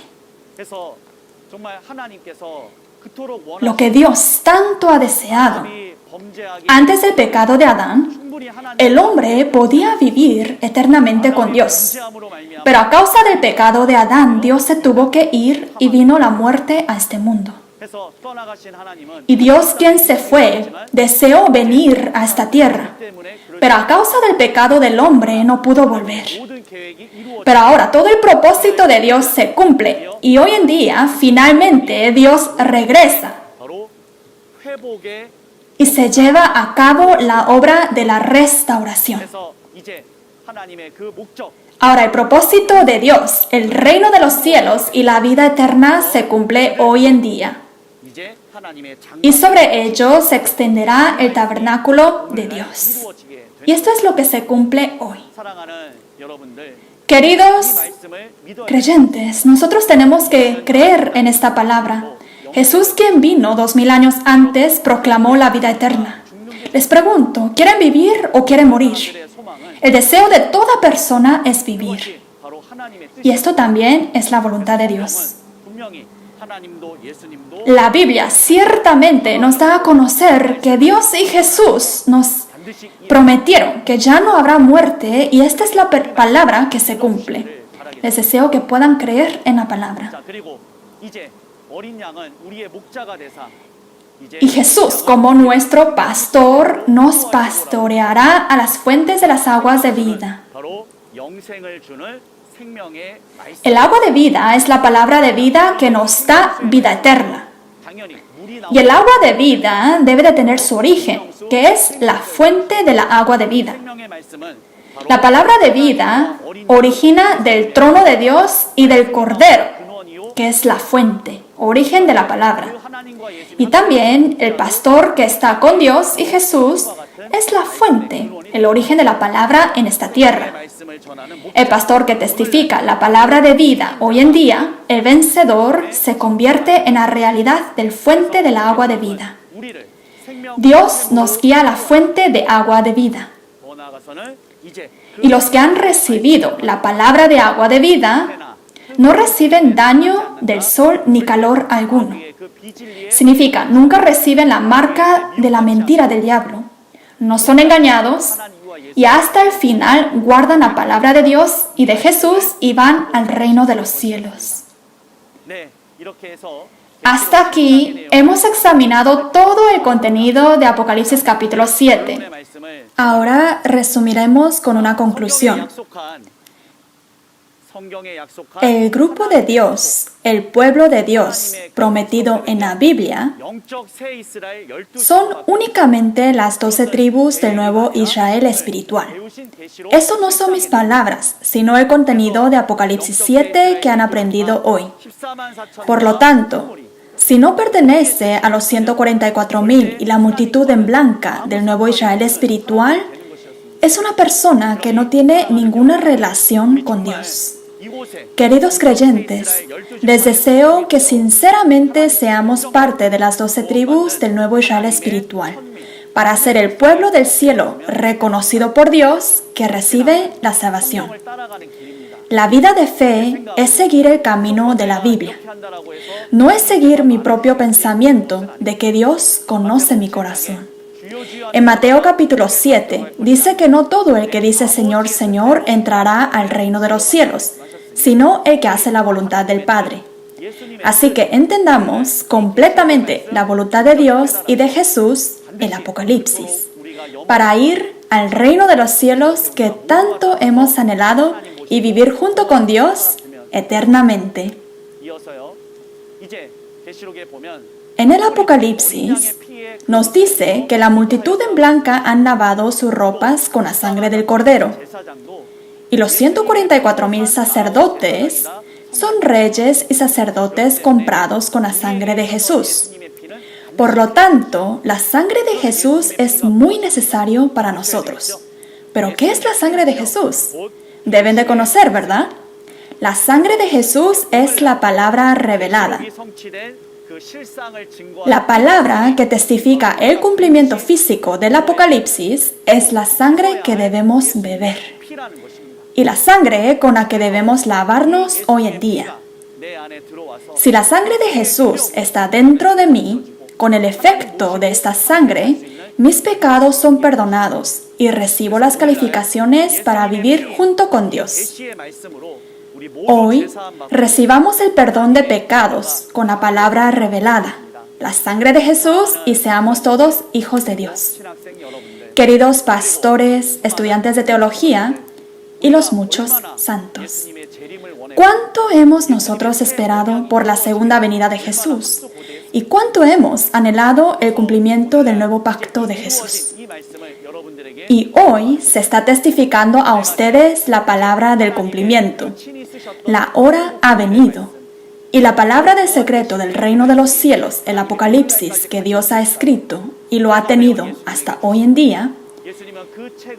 Lo que Dios tanto ha deseado. Antes del pecado de Adán, el hombre podía vivir eternamente con Dios. Pero a causa del pecado de Adán, Dios se tuvo que ir y vino la muerte a este mundo. Y Dios, quien se fue, deseó venir a esta tierra. Pero a causa del pecado del hombre no pudo volver. Pero ahora todo el propósito de Dios se cumple. Y hoy en día, finalmente, Dios regresa. Y se lleva a cabo la obra de la restauración. Ahora, el propósito de Dios, el reino de los cielos y la vida eterna se cumple hoy en día. Y sobre ello se extenderá el tabernáculo de Dios. Y esto es lo que se cumple hoy. Queridos creyentes, nosotros tenemos que creer en esta palabra. Jesús, quien vino 2000 años antes, proclamó la vida eterna. Les pregunto, ¿quieren vivir o quieren morir? El deseo de toda persona es vivir. Y esto también es la voluntad de Dios. La Biblia ciertamente nos da a conocer que Dios y Jesús nos prometieron que ya no habrá muerte y esta es la palabra que se cumple. Les deseo que puedan creer en la palabra. Y Jesús, como nuestro pastor, nos pastoreará a las fuentes de las aguas de vida. El agua de vida es la palabra de vida que nos da vida eterna. Y el agua de vida debe de tener su origen, que es la fuente de la agua de vida. La palabra de vida origina del trono de Dios y del Cordero, que es la fuente, origen de la palabra. Y también el pastor que está con Dios y Jesús es la fuente, el origen de la palabra en esta tierra. El pastor que testifica la palabra de vida hoy en día, el vencedor, se convierte en la realidad del fuente de la agua de vida. Dios nos guía a la fuente de agua de vida. Y los que han recibido la palabra de agua de vida no reciben daño del sol ni calor alguno. Significa, nunca reciben la marca de la mentira del diablo. No son engañados y hasta el final guardan la palabra de Dios y de Jesús y van al reino de los cielos. Hasta aquí hemos examinado todo el contenido de Apocalipsis capítulo 7. Ahora resumiremos con una conclusión. El grupo de Dios, el pueblo de Dios prometido en la Biblia, son únicamente las 12 tribus del nuevo Israel espiritual. Esto no son mis palabras, sino el contenido de Apocalipsis 7 que han aprendido hoy. Por lo tanto, Si no pertenece a los 144,000 y la multitud en blanca del nuevo Israel espiritual, es una persona que no tiene ninguna relación con Dios. Queridos creyentes, les deseo que sinceramente seamos parte de las 12 tribus del nuevo Israel espiritual, para ser el pueblo del cielo reconocido por Dios que recibe la salvación. La vida de fe es seguir el camino de la Biblia. No es seguir mi propio pensamiento de que Dios conoce mi corazón. En Mateo capítulo 7 dice que no todo el que dice Señor, Señor entrará al reino de los cielos, sino el que hace la voluntad del Padre. Así que entendamos completamente la voluntad de Dios y de Jesús, el Apocalipsis, para ir al reino de los cielos que tanto hemos anhelado y vivir junto con Dios eternamente. En el Apocalipsis nos dice que la multitud en blanca han lavado sus ropas con la sangre del Cordero. Y los 144,000 sacerdotes son reyes y sacerdotes comprados con la sangre de Jesús. Por lo tanto, la sangre de Jesús es muy necesario para nosotros. ¿Pero qué es la sangre de Jesús? Deben de conocer, ¿verdad? La sangre de Jesús es la palabra revelada. La palabra que testifica el cumplimiento físico del Apocalipsis es la sangre que debemos beber y la sangre con la que debemos lavarnos hoy en día. Si la sangre de Jesús está dentro de mí, con el efecto de esta sangre, mis pecados son perdonados y recibo las calificaciones para vivir junto con Dios. Hoy recibamos el perdón de pecados con la palabra revelada, la sangre de Jesús, y seamos todos hijos de Dios. Queridos pastores, estudiantes de teología y los muchos santos, ¿cuánto hemos nosotros esperado por la segunda venida de Jesús? ¿Y cuánto hemos anhelado el cumplimiento del nuevo pacto de Jesús? Y hoy se está testificando a ustedes la palabra del cumplimiento. La hora ha venido. Y la palabra del secreto del reino de los cielos, el Apocalipsis que Dios ha escrito y lo ha tenido hasta hoy en día,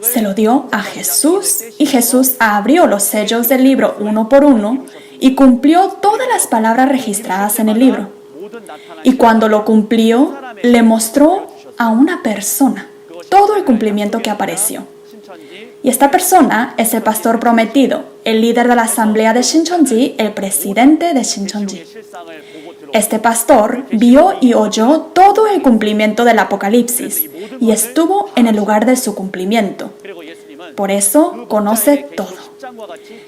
se lo dio a Jesús, y Jesús abrió los sellos del libro uno por uno y cumplió todas las palabras registradas en el libro. Y cuando lo cumplió, le mostró a una persona todo el cumplimiento que apareció. Y esta persona es el pastor prometido, el líder de la asamblea de Shincheonji, el presidente de Shincheonji. Este pastor vio y oyó todo el cumplimiento del Apocalipsis y estuvo en el lugar de su cumplimiento. Por eso conoce todo.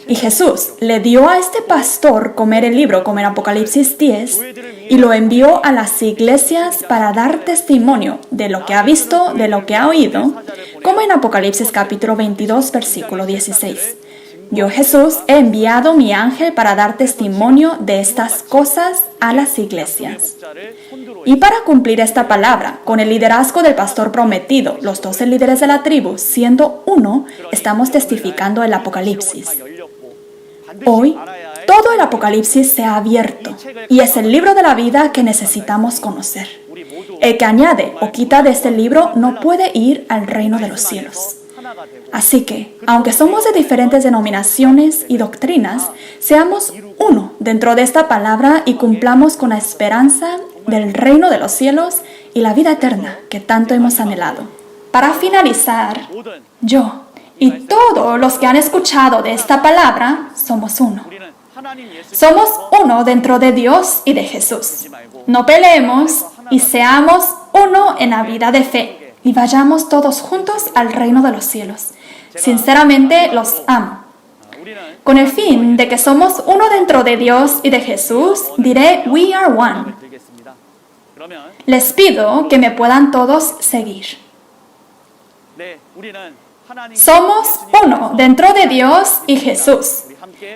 Y Jesús le dio a este pastor comer el libro, como en Apocalipsis 10, y lo envió a las iglesias para dar testimonio de lo que ha visto, de lo que ha oído, como en Apocalipsis capítulo 22, versículo 16. Yo, Jesús, he enviado mi ángel para dar testimonio de estas cosas a las iglesias. Y para cumplir esta palabra, con el liderazgo del pastor prometido, los 12 líderes de la tribu, siendo uno, estamos testificando el Apocalipsis. Hoy, todo el Apocalipsis se ha abierto y es el libro de la vida que necesitamos conocer. El que añade o quita de este libro no puede ir al reino de los cielos. Así que, aunque somos de diferentes denominaciones y doctrinas, seamos uno dentro de esta palabra y cumplamos con la esperanza del reino de los cielos y la vida eterna que tanto hemos anhelado. Para finalizar, yo y todos los que han escuchado de esta palabra somos uno. Somos uno dentro de Dios y de Jesús. No peleemos y seamos uno en la vida de fe. Y vayamos todos juntos al reino de los cielos. Sinceramente los amo. Con el fin de que somos uno dentro de Dios y de Jesús, diré We are one. Les pido que me puedan todos seguir. Somos uno dentro de Dios y Jesús.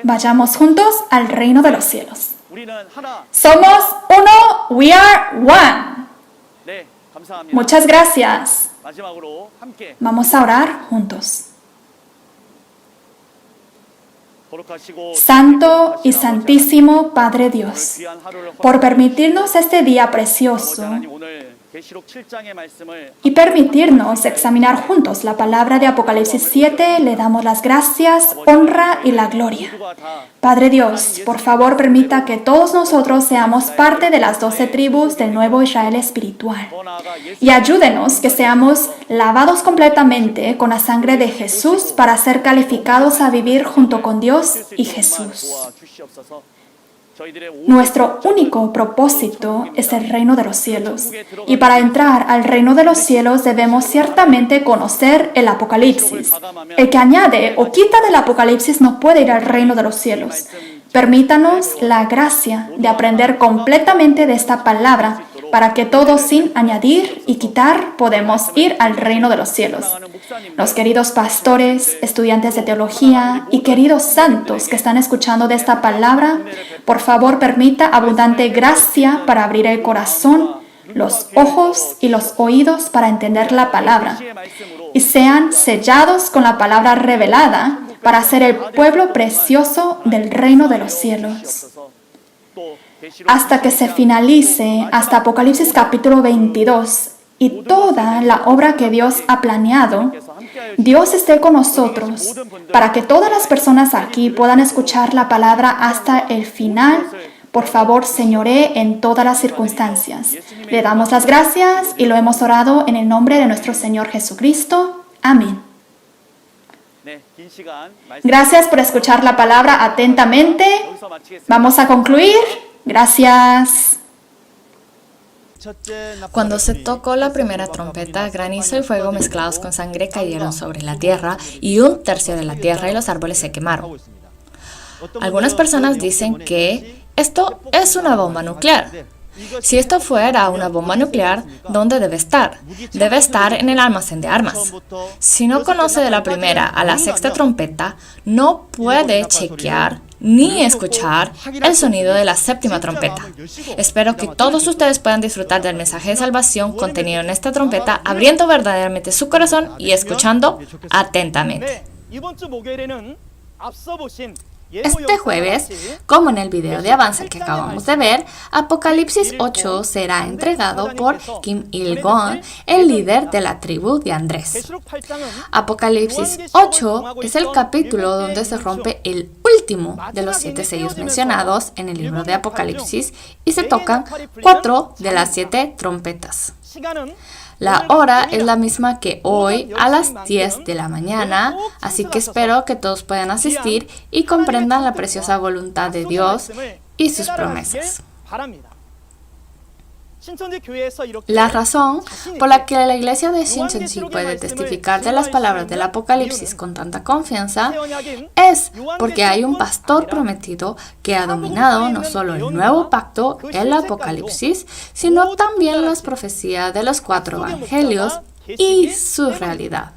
Vayamos juntos al reino de los cielos. Somos uno, we are one. Muchas gracias. Vamos a orar juntos. Santo y Santísimo Padre Dios, por permitirnos este día precioso y permitirnos examinar juntos la palabra de Apocalipsis 7, le damos las gracias, honra y la gloria. Padre Dios, por favor permita que todos nosotros seamos parte de las 12 tribus del nuevo Israel espiritual. Y ayúdenos que seamos lavados completamente con la sangre de Jesús para ser calificados a vivir junto con Dios y Jesús. Nuestro único propósito es el reino de los cielos. Y para entrar al reino de los cielos debemos ciertamente conocer el Apocalipsis. El que añade o quita del Apocalipsis no puede ir al reino de los cielos. Permítanos la gracia de aprender completamente de esta palabra para que todos sin añadir y quitar podemos ir al reino de los cielos. Los queridos pastores, estudiantes de teología y queridos santos que están escuchando de esta palabra, por favor permita abundante gracia para abrir el corazón, los ojos y los oídos para entender la palabra y sean sellados con la palabra revelada para ser el pueblo precioso del reino de los cielos. Hasta que se finalice, hasta Apocalipsis capítulo 22, y toda la obra que Dios ha planeado, Dios esté con nosotros para que todas las personas aquí puedan escuchar la palabra hasta el final. Por favor, señoree en todas las circunstancias. Le damos las gracias y lo hemos orado en el nombre de nuestro Señor Jesucristo. Amén. Gracias por escuchar la palabra atentamente. Vamos a concluir. Gracias. Cuando se tocó la primera trompeta, granizo y fuego mezclados con sangre cayeron sobre la tierra, y 1/3 de la tierra y los árboles se quemaron. Algunas personas dicen que esto es una bomba nuclear. Si esto fuera una bomba nuclear, ¿dónde debe estar? Debe estar en el almacén de armas. Si no conoce de la primera a la sexta trompeta, no puede chequear ni escuchar el sonido de la séptima trompeta. Espero que todos ustedes puedan disfrutar del mensaje de salvación contenido en esta trompeta, abriendo verdaderamente su corazón y escuchando atentamente. Este jueves, como en el video de avance que acabamos de ver, Apocalipsis 8 será entregado por Kim Il-gon, el líder de la tribu de Andrés. Apocalipsis 8 es el capítulo donde se rompe el último de los 7 sellos mencionados en el libro de Apocalipsis y se tocan 4 de las 7 trompetas. La hora es la misma que hoy a las 10 de la mañana, así que espero que todos puedan asistir y comprendan la preciosa voluntad de Dios y sus promesas. La razón por la que la iglesia de Shincheonji puede testificar de las palabras del Apocalipsis con tanta confianza es porque hay un pastor prometido que ha dominado no solo el nuevo pacto, el Apocalipsis, sino también las profecías de los 4 evangelios y su realidad.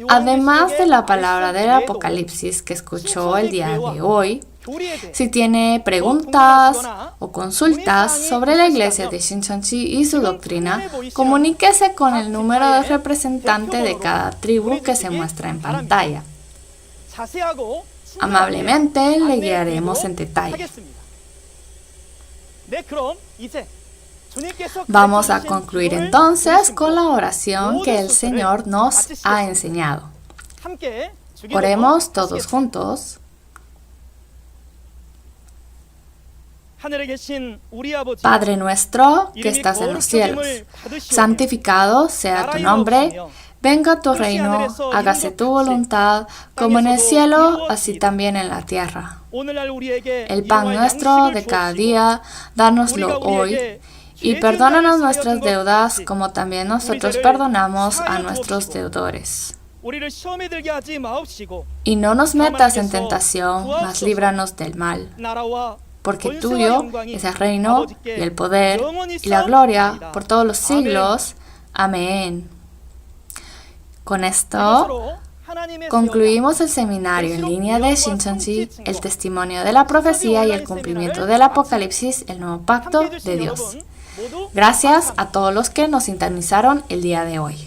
Además de la palabra del Apocalipsis que escuchó el día de hoy, si tiene preguntas o consultas sobre la iglesia de Shincheonji y su doctrina, comuníquese con el número de representante de cada tribu que se muestra en pantalla. Amablemente le guiaremos en detalle. Vamos a concluir entonces con la oración que el Señor nos ha enseñado. Oremos todos juntos. Padre nuestro que estás en los cielos, santificado sea tu nombre, venga tu reino, hágase tu voluntad, como en el cielo, así también en la tierra. El pan nuestro de cada día, dánoslo hoy, y perdónanos nuestras deudas, como también nosotros perdonamos a nuestros deudores. Y no nos metas en tentación, mas líbranos del mal. Porque tuyo es el reino y el poder y la gloria por todos los siglos. Amén. Con esto concluimos el seminario en línea de Shincheonji, el testimonio de la profecía y el cumplimiento del Apocalipsis, el nuevo pacto de Dios. Gracias a todos los que nos sintonizaron el día de hoy.